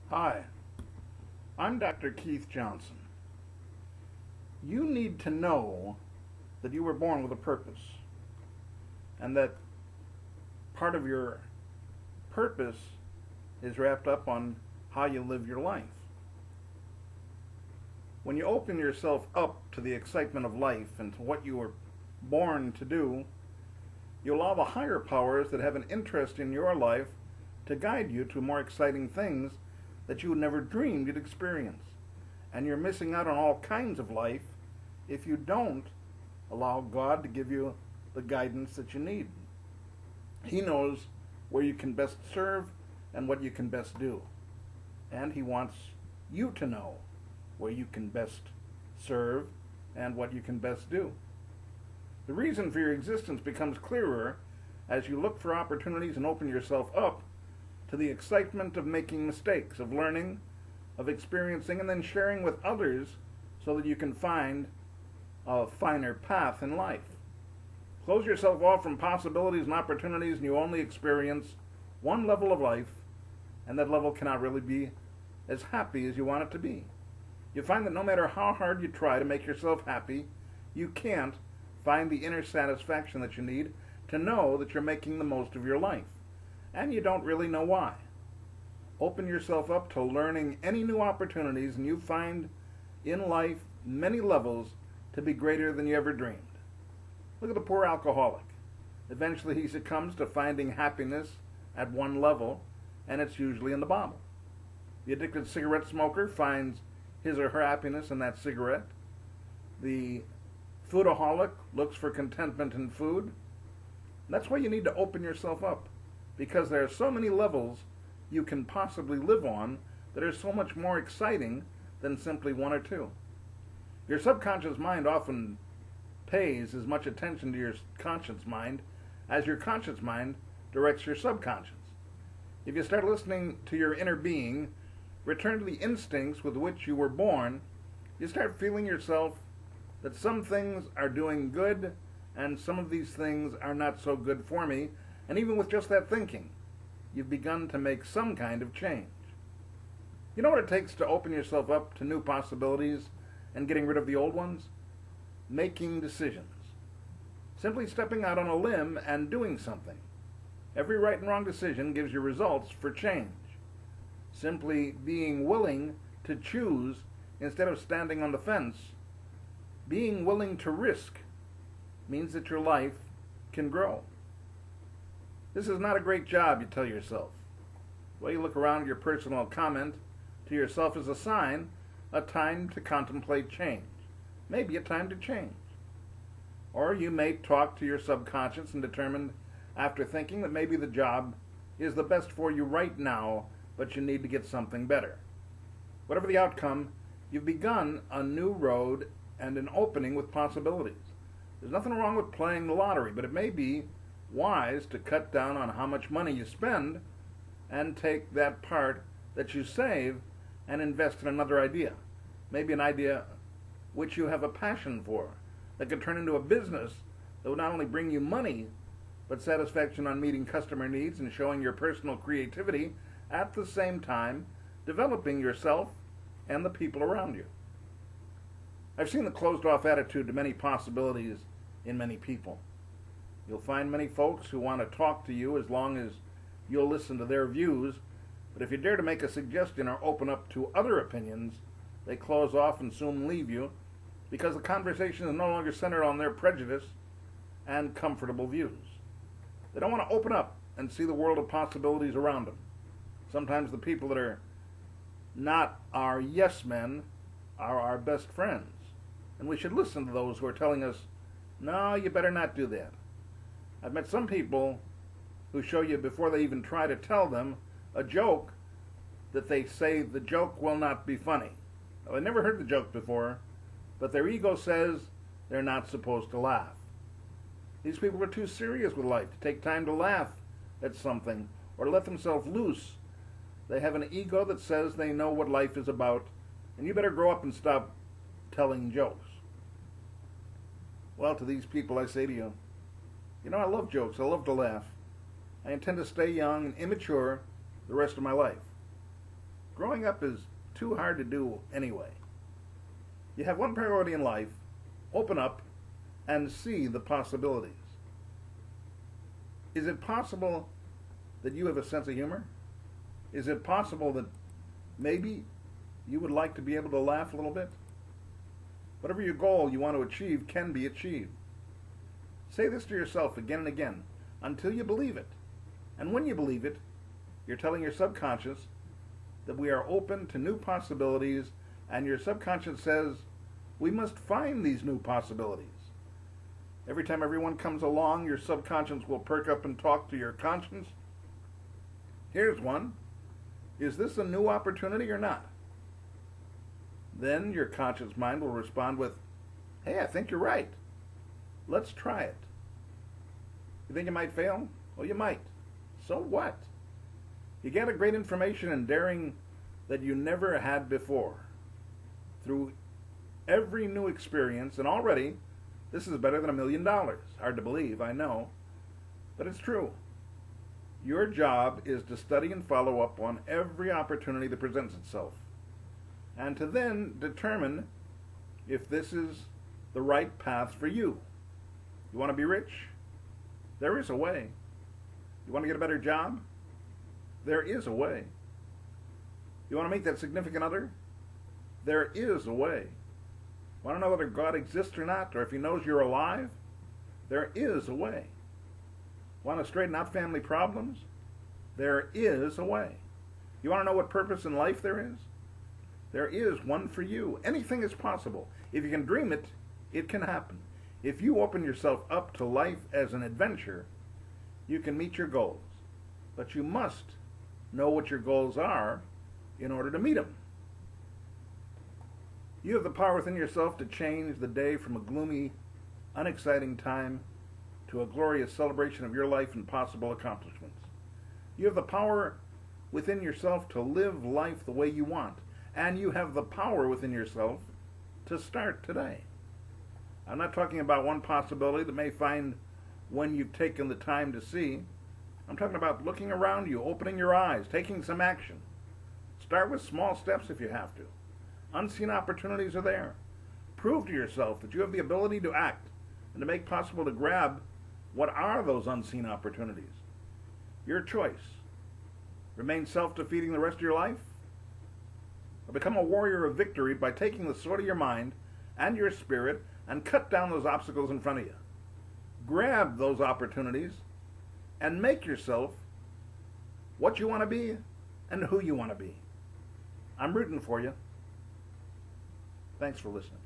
Hi, I'm Dr. Keith Johnson. You need to know that you were born with a purpose and that part of your purpose is wrapped up on how you live your life. When you open yourself up to the excitement of life and to what you were born to do, you allow the higher powers that have an interest in your life to guide you to more exciting things that you never dreamed you'd experience. And you're missing out on all kinds of life if you don't allow God to give you the guidance that you need. He knows where you can best serve and what you can best do. And He wants you to know where you can best serve and what you can best do. The reason for your existence becomes clearer as you look for opportunities and open yourself up to the excitement of making mistakes, of learning, of experiencing, and then sharing with others so that you can find a finer path in life. Close yourself off from possibilities and opportunities, and you only experience one level of life, and that level cannot really be as happy as you want it to be. You find that no matter how hard you try to make yourself happy, you can't find the inner satisfaction that you need to know that you're making the most of your life. And you don't really know why. Open yourself up to learning any new opportunities, and you find in life many levels to be greater than you ever dreamed. Look at the poor alcoholic. Eventually he succumbs to finding happiness at one level, and it's usually in the bottle. The addicted cigarette smoker finds his or her happiness in that cigarette. The foodaholic looks for contentment in food. That's why you need to open yourself up, because there are so many levels you can possibly live on that are so much more exciting than simply one or two. Your subconscious mind often pays as much attention to your conscious mind as your conscious mind directs your subconscious. If you start listening to your inner being, return to the instincts with which you were born, you start feeling yourself that some things are doing good and some of these things are not so good for me. And even with just that thinking, you've begun to make some kind of change. You know what it takes to open yourself up to new possibilities and getting rid of the old ones? Making decisions. Simply stepping out on a limb and doing something. Every right and wrong decision gives you results for change. Simply being willing to choose instead of standing on the fence, being willing to risk, means that your life can grow. This is not a great job, you tell yourself. Well, you look around at your personal comment to yourself as a sign, a time to contemplate change. Maybe a time to change. Or you may talk to your subconscious and determine, after thinking, that maybe the job is the best for you right now, but you need to get something better. Whatever the outcome, you've begun a new road and an opening with possibilities. There's nothing wrong with playing the lottery, but it may be wise to cut down on how much money you spend and take that part that you save and invest in another idea. Maybe an idea which you have a passion for, that could turn into a business that would not only bring you money, but satisfaction on meeting customer needs and showing your personal creativity, at the same time developing yourself and the people around you. I've seen the closed-off attitude to many possibilities in many people. You'll find many folks who want to talk to you as long as you'll listen to their views, but if you dare to make a suggestion or open up to other opinions, they close off and soon leave you because the conversation is no longer centered on their prejudice and comfortable views. They don't want to open up and see the world of possibilities around them. Sometimes the people that are not our yes men are our best friends, and we should listen to those who are telling us, no, you better not do that. I've met some people who show you before they even try to tell them a joke that they say the joke will not be funny. Now, I never heard the joke before, but their ego says they're not supposed to laugh. These people are too serious with life to take time to laugh at something or let themselves loose. They have an ego that says they know what life is about, and you better grow up and stop telling jokes. Well, to these people I say to you, I love jokes. I love to laugh. I intend to stay young and immature the rest of my life. Growing up is too hard to do anyway. You have one priority in life: open up and see the possibilities. Is it possible that you have a sense of humor? Is it possible that maybe you would like to be able to laugh a little bit? Whatever your goal you want to achieve can be achieved. Say this to yourself again and again until you believe it. And when you believe it, you're telling your subconscious that we are open to new possibilities, and your subconscious says, we must find these new possibilities. Every time everyone comes along, your subconscious will perk up and talk to your conscience. Here's one. Is this a new opportunity or not? Then your conscious mind will respond with, hey, I think you're right. Let's try it. You think you might fail? Well, you might. So what? You gather great information and daring that you never had before. Through every new experience, and already, this is better than $1 million. Hard to believe, I know, but it's true. Your job is to study and follow up on every opportunity that presents itself, and to then determine if this is the right path for you. You want to be rich? There is a way. You want to get a better job? There is a way. You want to meet that significant other? There is a way. Want to know whether God exists or not, or if He knows you're alive? There is a way. Want to straighten out family problems? There is a way. You want to know what purpose in life there is? There is one for you. Anything is possible. If you can dream it, it can happen. If you open yourself up to life as an adventure, you can meet your goals. But you must know what your goals are in order to meet them. You have the power within yourself to change the day from a gloomy, unexciting time to a glorious celebration of your life and possible accomplishments. You have the power within yourself to live life the way you want, and you have the power within yourself to start today. I'm not talking about one possibility that may find when you've taken the time to see. I'm talking about looking around you, opening your eyes, taking some action. Start with small steps if you have to. Unseen opportunities are there. Prove to yourself that you have the ability to act and to make possible to grab what are those unseen opportunities. Your choice. Remain self-defeating the rest of your life, or become a warrior of victory by taking the sword of your mind and your spirit and cut down those obstacles in front of you. Grab those opportunities and make yourself what you want to be and who you want to be. I'm rooting for you. Thanks for listening.